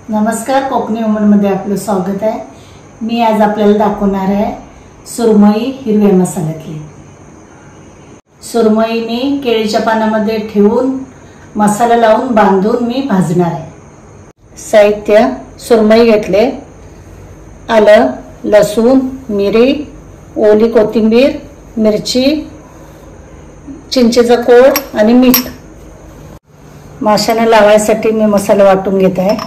नमस्कार, कोकणी वुमनमध्ये आपलं स्वागत आहे। मी आज आपल्याला दाखवणार आहे सुरमई हिरव्या मसाल्यातली। सुरमई मी केळीच्या पानामध्ये ठेवून मसाला लावून बांधून मी भाजणार आहे। साहित्य: सुरमई घेतले, आलं, लसूण, मिरी, ओली कोथिंबीर, मिरची, चिंचेचा कोळ आणि मीठ। माशांना लावायसाठी मी मसाला वाटून घेत आहे।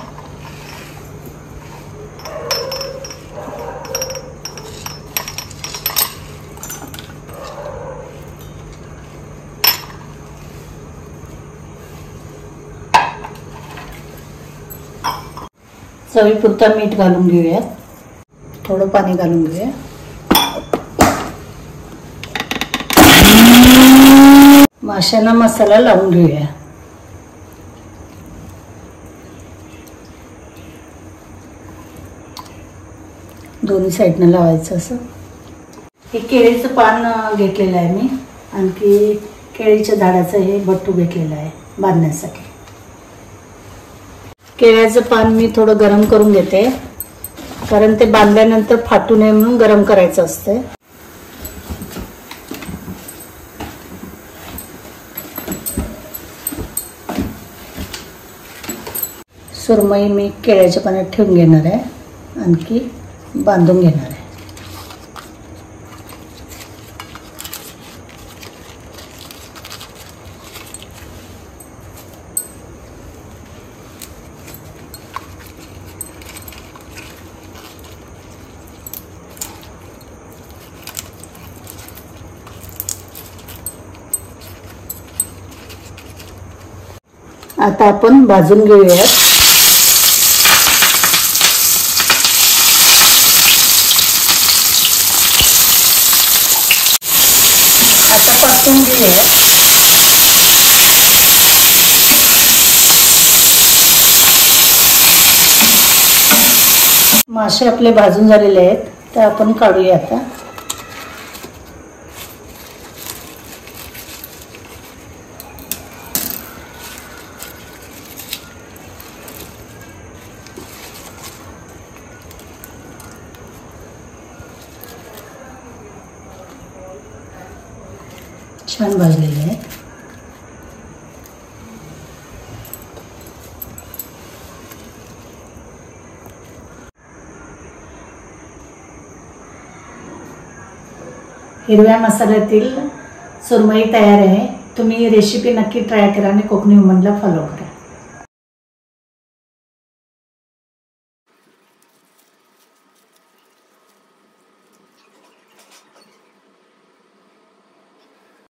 चवीपुरतं मीठ घालून घेऊया, थोडं पाणी घालून घेऊया। माशांना मसाला लावून घेऊया। दोन्ही साइडने लावायचं असं। हे केळीचं पान घेतलेलं आहे मी, आणखी केळीच्या झाडाचं हे बट्टू घेतलेलं आहे बांधण्यासाठी। केळ्याचं पान मी थोडं गरम करून घेते, कारण ते बांधल्यानंतर फाटू नये म्हणून गरम करायचं असते। सुरमई मी केळ्याच्या पाण्यात ठेवून घेणार आहे, आणखी बांधून घेणार आहे। आता आपण भाजून घेऊया। आता परतून घेऊया। मासे आपले भाजून झालेले आहेत, तर आपण काढूया आता। छान भाजलेले आहे। हिरव्या मसाल्यातील सुरमई तयार आहे। तुम्ही रेसिपी नक्की ट्राय करा आणि कोकणी वुमनला फॉलो करा।